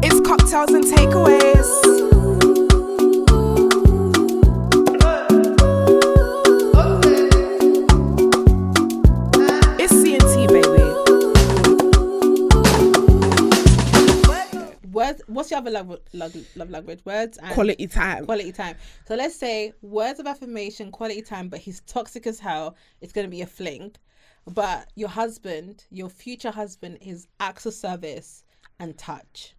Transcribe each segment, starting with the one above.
It's cocktails and takeaways. It's C&T, baby. Words. What's your other love language? Words and Quality time. Quality time. So let's say words of affirmation, quality time, but he's toxic as hell. It's going to be a fling. But your husband, your future husband, is acts of service and touch.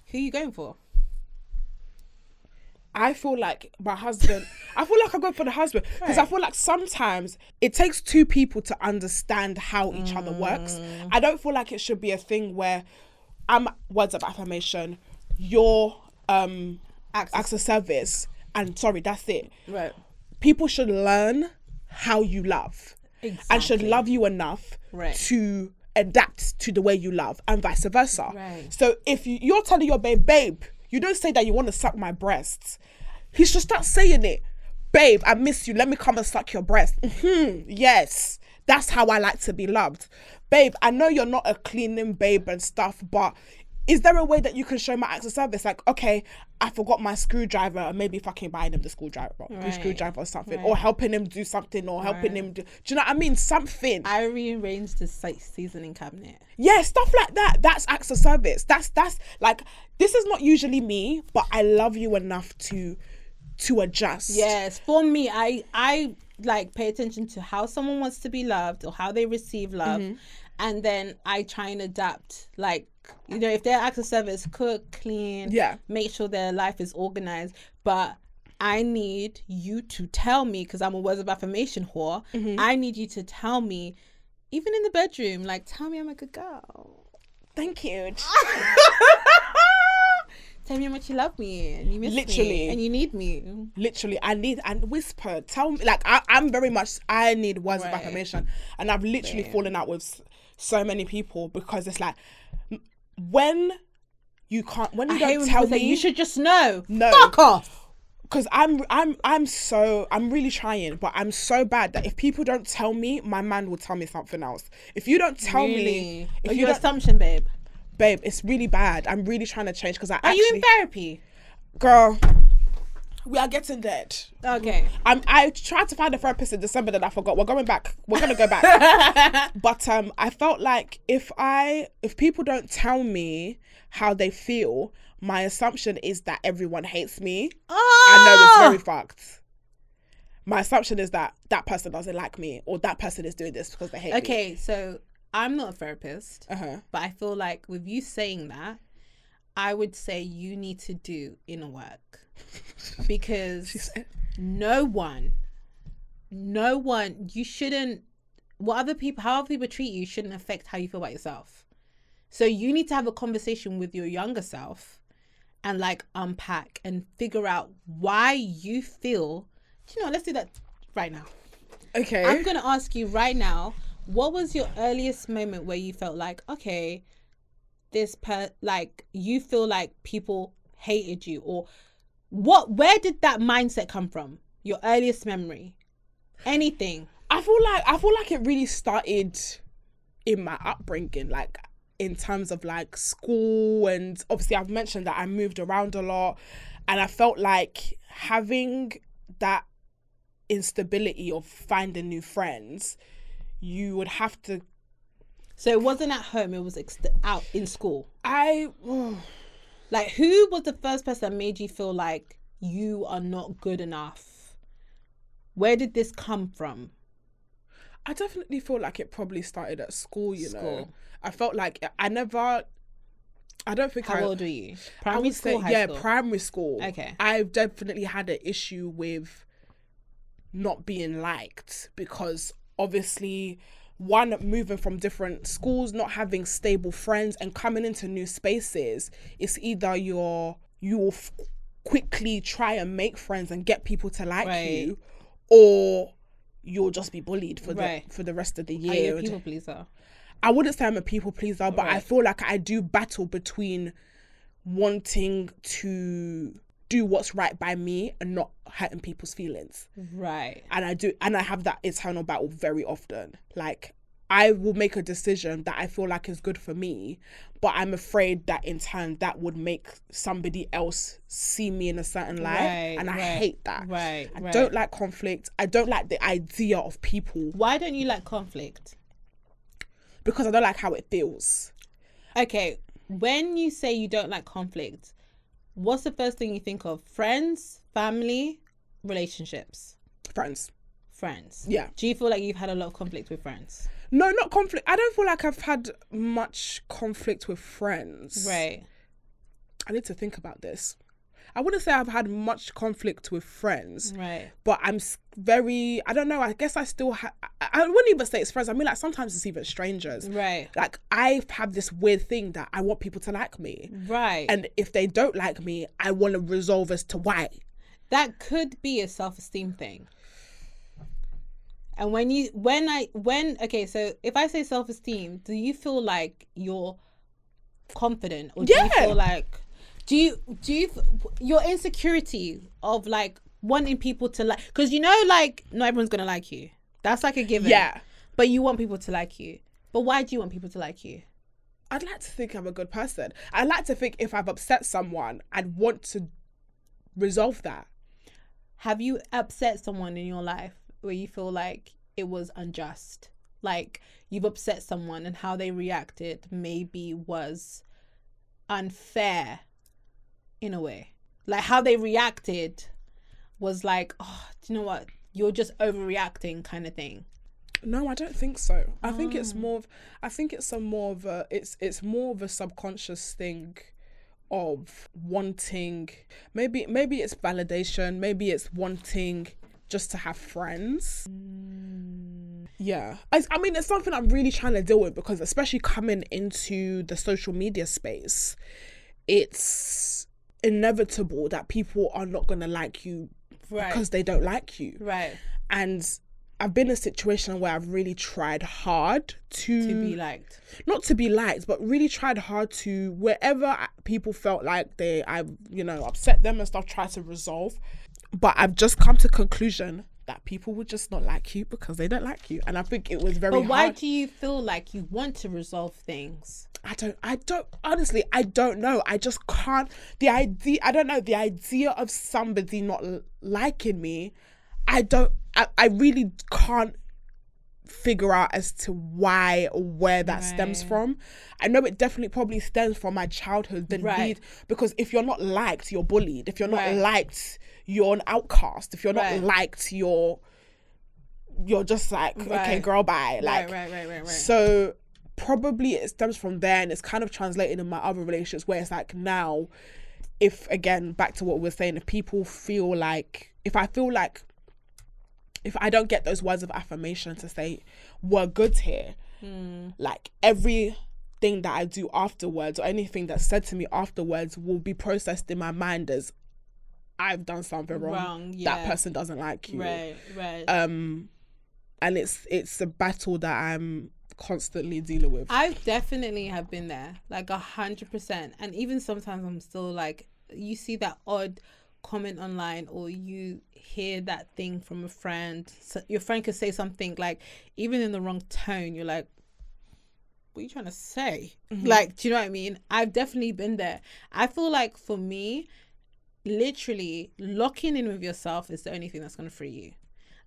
Who are you going for? I feel like my husband, I go for the husband because I feel like sometimes it takes two people to understand how each other works. I don't feel like it should be a thing where I'm words of affirmation, you're acts of service, and sorry, that's it. Right. People should learn how you love. Exactly. And should love you enough to adapt to the way you love, and vice versa. Right. So if you're telling your babe, you don't say that you want to suck my breasts. He should start saying it. Babe, I miss you. Let me come and suck your breast. Yes, that's how I like to be loved. Babe, I know you're not a cleaning babe and stuff, but is there a way that you can show my acts of service? Like, okay, I forgot my screwdriver, and maybe fucking buying him the screwdriver or something, or helping him do something, or helping him do you know what I mean? Something. I rearranged the seasoning cabinet. Yeah, stuff like that. That's acts of service. That's like, this is not usually me, but I love you enough to adjust. Yes, for me, I like pay attention to how someone wants to be loved or how they receive love, and then I try and adapt. Like, you know, if they're acts of service, cook, clean, make sure their life is organized. But I need you to tell me, because I'm a words of affirmation whore. I need you to tell me, even in the bedroom, like, tell me I'm a good girl. Thank you. Tell me how much you love me and you miss me and you need me. Literally, I need, and whisper. Tell me, like, I'm very much, I need words of affirmation. And I've literally fallen out with so many people because it's like, when you don't tell me, you should just know. No. Fuck off. Because I'm really trying, but I'm so bad that if people don't tell me, my man will tell me something else. If you don't tell me, if your assumption, babe, it's really bad. I'm really trying to change because Are you in therapy? Girl, we are getting dead. Okay. I tried to find a therapist in December that I forgot. We're going back. We're gonna go back. But I felt like if people don't tell me how they feel, my assumption is that everyone hates me. I know it's very fucked. My assumption is that that person doesn't like me, or that person is doing this because they hate me. Okay, so I'm not a therapist, but I feel like with you saying that, I would say you need to do inner work because no one, you shouldn't, how other people treat you shouldn't affect how you feel about yourself. So you need to have a conversation with your younger self and like unpack and figure out why you feel, let's do that right now. Okay. I'm going to ask you right now, what was your earliest moment where you felt like, okay, you feel like people hated you, or where did that mindset come from? Your earliest memory, anything. I feel like it really started in my upbringing, like in terms of like school, and obviously I've mentioned that I moved around a lot, and I felt like having that instability of finding new friends, you would have to. So it wasn't at home, it was out in school. Like, who was the first person that made you feel like you are not good enough? Where did this come from? I definitely feel like it probably started at school, you know. I felt like I don't think How old were you? Primary school, high school? Primary school. Okay. I've definitely had an issue with not being liked because obviously, one, moving from different schools, not having stable friends, and coming into new spaces, it's either you will quickly try and make friends and get people to like you, or you'll just be bullied for the rest of the year. Are you a people pleaser? I wouldn't say I'm a people pleaser, but I feel like I do battle between wanting to do what's right by me and not hurting people's feelings. Right. And I have that eternal battle very often. Like, I will make a decision that I feel like is good for me, but I'm afraid that in turn that would make somebody else see me in a certain light. And I hate that. Right. I don't like conflict. I don't like the idea of people. Why don't you like conflict? Because I don't like how it feels. Okay, when you say you don't like conflict, what's the first thing you think of? Friends, family, relationships? Friends. Yeah. Do you feel like you've had a lot of conflict with friends? No, not conflict. I don't feel like I've had much conflict with friends. Right. I need to think about this. I wouldn't say I've had much conflict with friends. Right. But I'm very, I don't know, I guess I still have, I wouldn't even say it's friends. I mean, like, sometimes it's even strangers. Right. Like, I have this weird thing that I want people to like me. Right. And if they don't like me, I want to resolve as to why. That could be a self-esteem thing. And okay, so if I say self-esteem, do you feel like you're confident? Or do you feel like, your insecurity of like wanting people to like, because you know, like, not everyone's going to like you. That's like a given. Yeah. But you want people to like you. But why do you want people to like you? I'd like to think I'm a good person. I'd like to think if I've upset someone, I'd want to resolve that. Have you upset someone in your life where you feel like it was unjust? Like, you've upset someone and how they reacted maybe was unfair in a way. Like, how they reacted was like, oh, do you know what? You're just overreacting kind of thing. No, I don't think so. I think it's more of it's more of a subconscious thing of wanting, maybe it's validation, maybe it's wanting just to have friends. Yeah. I mean, it's something I'm really trying to deal with, because especially coming into the social media space, it's inevitable that people are not going to like you because they don't like you. Right. And I've been in a situation where I've really tried hard to be liked. Not to be liked, but really tried hard to, wherever people felt like I've upset them and stuff, try to resolve. But I've just come to conclusion that people would just not like you because they don't like you. And I think it was very hard. But why do you feel like you want to resolve things? I don't honestly, I don't know. I just can't, the idea of somebody not liking me, I really can't figure out as to why or where that stems from. I know it definitely probably stems from my childhood, because if you're not liked, you're bullied. If you're not liked, you're an outcast. If you're not liked, you're just like, okay, girl, bye. Like, right. So probably it stems from there, and it's kind of translated in my other relationships where it's like, now, if, again, back to what we were saying, if people feel like, if I don't get those words of affirmation to say, we're good here, like, everything that I do afterwards or anything that's said to me afterwards will be processed in my mind as, I've done something wrong. That person doesn't like you. Right. And it's a battle that I'm constantly dealing with. I definitely have been there, like 100%. And even sometimes I'm still like, you see that odd comment online, or you hear that thing from a friend, so your friend could say something like, even in the wrong tone, you're like, what are you trying to say? Like, do you know what I mean? I've definitely been there. I feel like for me, literally locking in with yourself is the only thing that's going to free you.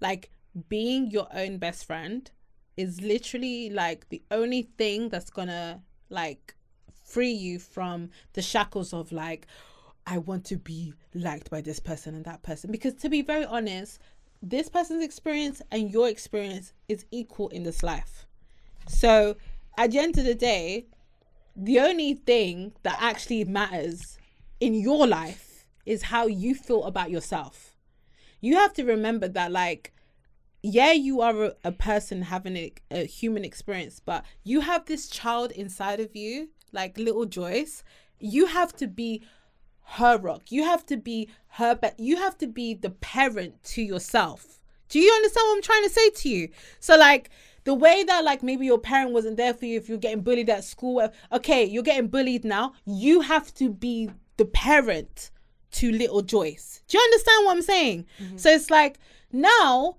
Like, being your own best friend is literally like the only thing that's going to like free you from the shackles of like, I want to be liked by this person and that person. Because to be very honest, this person's experience and your experience is equal in this life. So at the end of the day, the only thing that actually matters in your life is how you feel about yourself. You have to remember that, like, yeah, you are a person having a human experience, but you have this child inside of you, like little Joyce. You have to be her rock. You have to be her, but you have to be the parent to yourself. Do you understand what I'm trying to say to you? So like, the way that like maybe your parent wasn't there for you if you're getting bullied at school, okay, you're getting bullied now. You have to be the parent to little Joyce. Do you understand what I'm saying? So it's like, now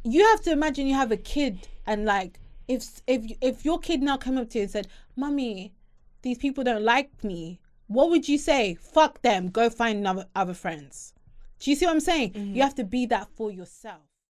you have to imagine you have a kid, and like, if your kid now came up to you and said, "Mummy, these people don't like me," what would you say? Fuck them, go find other friends. Do you see what I'm saying? You have to be that for yourself.